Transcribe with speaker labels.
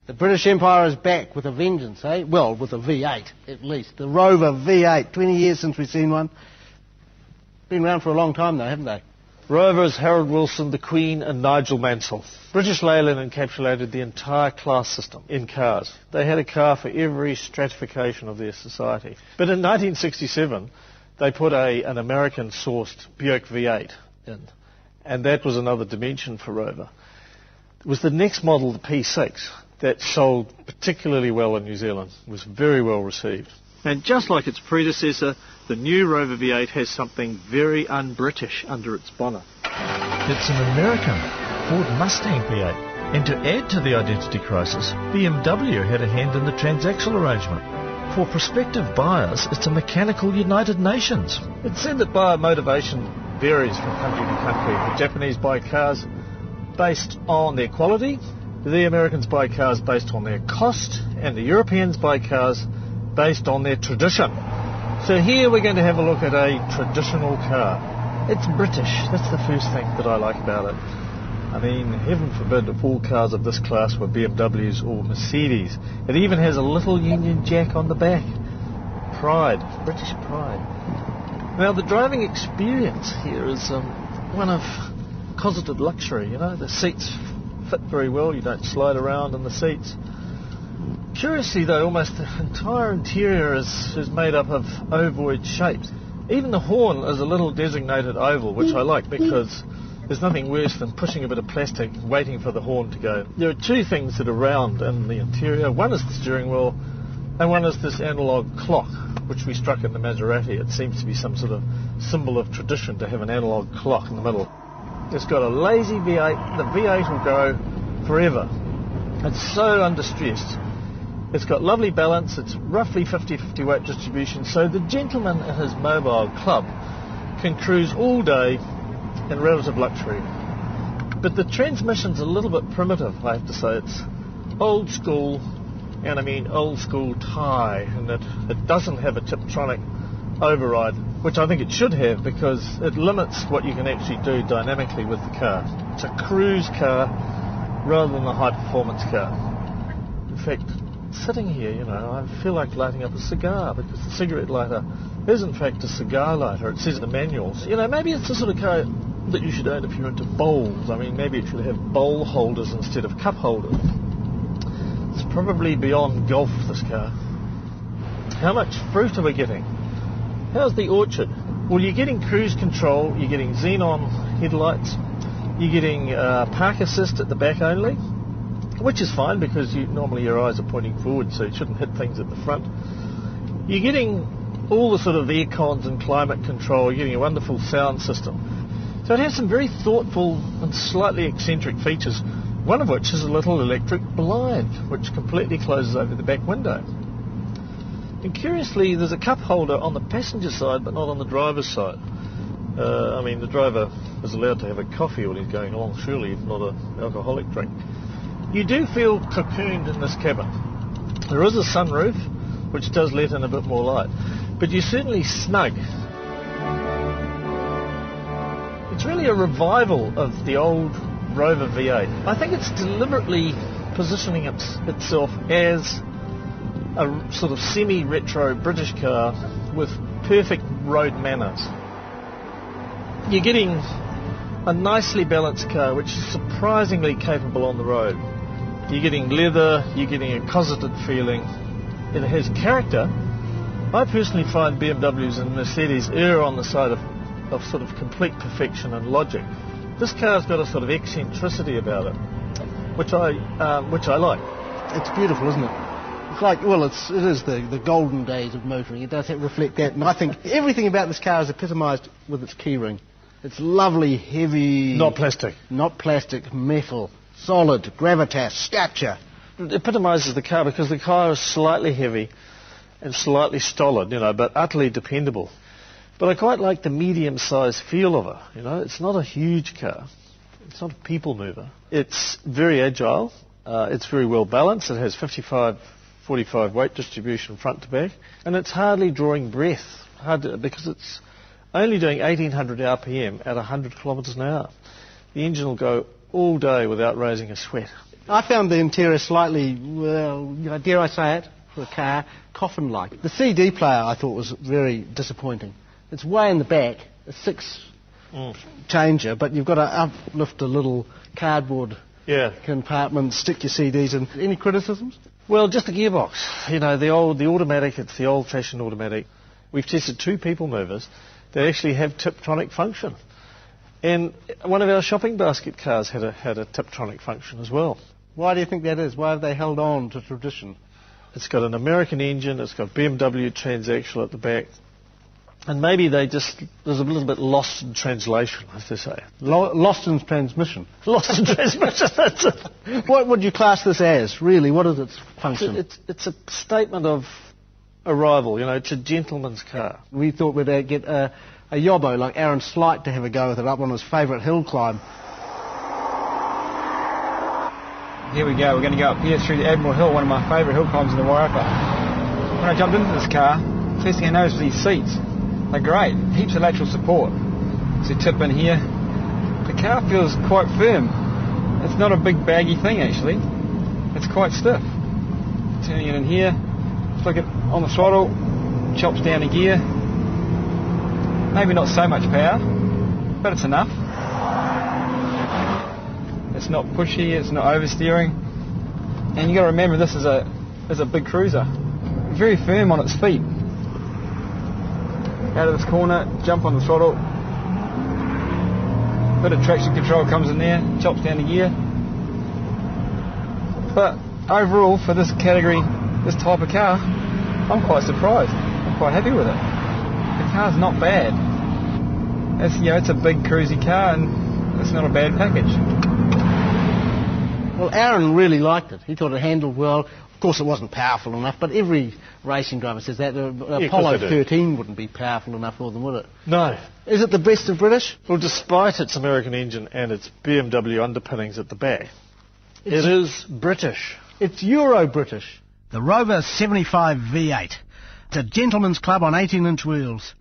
Speaker 1: The British Empire is back with a vengeance, eh? Well, with a V8, at least. The Rover V8. 20 years since we've seen one. Been around for a long time, though, haven't they?
Speaker 2: Rovers Harold Wilson, the Queen and Nigel Mansell. British Leyland encapsulated the entire class system in cars. They had a car for every stratification of their society. But in 1967, they put an American-sourced Buick V8 in. And that was another dimension for Rover. It was the next model, the P6, that sold particularly well in New Zealand. It was very well received. And just like its predecessor, the new Rover V8 has something very un-British under its bonnet.
Speaker 3: It's an American Ford Mustang V8. And to add to the identity crisis, BMW had a hand in the transaxle arrangement. For prospective buyers, it's a mechanical United Nations.
Speaker 2: It's said that buyer motivation varies from country to country. The Japanese buy cars based on their quality, the Americans buy cars based on their cost, and the Europeans buy cars based on their tradition. So here we're going to have a look at a traditional car. It's British. That's the first thing that I like about it. I mean, heaven forbid if all cars of this class were BMWs or Mercedes. It even has a little Union Jack on the back. Pride. British pride. Now, the driving experience here is one of cosseted luxury, you know. The seats fit very well. You don't slide around in the seats. Curiously, though, almost the entire interior is made up of ovoid shapes. Even the horn is a little designated oval, which I like because there's nothing worse than pushing a bit of plastic, waiting for the horn to go. There are two things that are round in the interior. One is the steering wheel, and one is this analogue clock, which we struck in the Maserati. It seems to be some sort of symbol of tradition to have an analogue clock in the middle. It's got a lazy V8. The V8 will go forever. It's so undistressed. It's got lovely balance. It's roughly 50-50 weight distribution, so the gentleman in his mobile club can cruise all day in relative luxury. But the transmission's a little bit primitive, I have to say. It's old school, and I mean old school tie, and it doesn't have a Tiptronic override, which I think it should have because it limits what you can actually do dynamically with the car. It's a cruise car rather than a high-performance car. In fact, sitting here, you know, I feel like lighting up a cigar because the cigarette lighter is in fact a cigar lighter. It says in the manuals. You know, maybe it's the sort of car that you should own if you're into bowls. I mean, maybe it should have bowl holders instead of cup holders. It's probably beyond golf, this car. How much fruit are we getting? How's the orchard? Well, you're getting cruise control, you're getting xenon headlights, you're getting park assist at the back only, which is fine because normally your eyes are pointing forward, so you shouldn't hit things at the front. You're getting all the sort of air cons and climate control. You're getting a wonderful sound system. So it has some very thoughtful and slightly eccentric features, one of which is a little electric blind, which completely closes over the back window. And curiously, there's a cup holder on the passenger side, but not on the driver's side. I mean, the driver is allowed to have a coffee when he's going along, surely, if not an alcoholic drink. You do feel cocooned in this cabin. There is a sunroof, which does let in a bit more light, but you're certainly snug. It's really a revival of the old Rover V8. I think it's deliberately positioning itself as a sort of semi-retro British car with perfect road manners. You're getting a nicely balanced car which is surprisingly capable on the road. You're getting leather, you're getting a cosseted feeling. It has character. I personally find BMWs and Mercedes err on the side of sort of complete perfection and logic. This car's got a sort of eccentricity about it, which I like.
Speaker 1: It's beautiful, isn't it? It's like, well, it is the golden days of motoring. It does reflect that, and I think everything about this car is epitomised with its keyring. It's lovely, heavy...
Speaker 2: Not plastic.
Speaker 1: Not plastic, metal, solid, gravitas, stature.
Speaker 2: It epitomises the car because the car is slightly heavy and slightly stolid, you know, but utterly dependable. But I quite like the medium-sized feel of it, you know. It's not a huge car. It's not a people mover. It's very agile. It's very well balanced. It has 55-45 weight distribution front to back. And it's hardly drawing breath because it's only doing 1800 RPM at 100 kilometres an hour. The engine will go all day without raising a sweat.
Speaker 1: I found the interior slightly, well, dare I say it, for a car, coffin-like. The CD player I thought was very disappointing. It's way in the back, a 6-changer, but you've got to uplift a little cardboard compartment, stick your CDs in. Any criticisms?
Speaker 2: Well, just the gearbox. You know, the automatic, it's the old-fashioned automatic. We've tested 2 people movers that actually have Tiptronic function. And one of our shopping basket cars had a Tiptronic function as well.
Speaker 1: Why do you think that is? Why have they held on to tradition?
Speaker 2: It's got an American engine, it's got BMW transaxle at the back. And maybe there's a little bit lost in translation, as they say.
Speaker 1: Lost in transmission.
Speaker 2: Lost in transmission, that's it.
Speaker 1: What would you class this as, really? What is its function?
Speaker 2: It's a statement of arrival, you know, it's a gentleman's car.
Speaker 1: We thought we'd get a yobbo like Aaron Slight to have a go with it up on his favourite hill climb.
Speaker 4: Here we go, we're going to go up here through the Admiral Hill, one of my favourite hill climbs in the Wairarapa. When I jumped into this car, first thing I noticed was these seats. They're great, heaps of lateral support. There's a tip in here. The car feels quite firm. It's not a big baggy thing actually. It's quite stiff. Turning it in here, flick it on the throttle, chops down a gear. Maybe not so much power, but it's enough. It's not pushy, it's not oversteering. And you got to remember this is a big cruiser. Very firm on its feet. Out of this corner, jump on the throttle. Bit of traction control comes in there, chops down the gear. But overall, for this category, this type of car, I'm quite surprised. I'm quite happy with it. The car's not bad. It's a big cruisy car and it's not a bad package.
Speaker 1: Well, Aaron really liked it. He thought it handled well. Of course, it wasn't powerful enough, but every racing driver says that. Apollo 13 wouldn't be powerful enough for them, would it?
Speaker 2: No.
Speaker 1: Is it the best of British?
Speaker 2: Well, despite its American engine and its BMW underpinnings at the back, it is British.
Speaker 1: It's Euro-British.
Speaker 5: The Rover 75 V8. It's a gentleman's club on 18-inch wheels.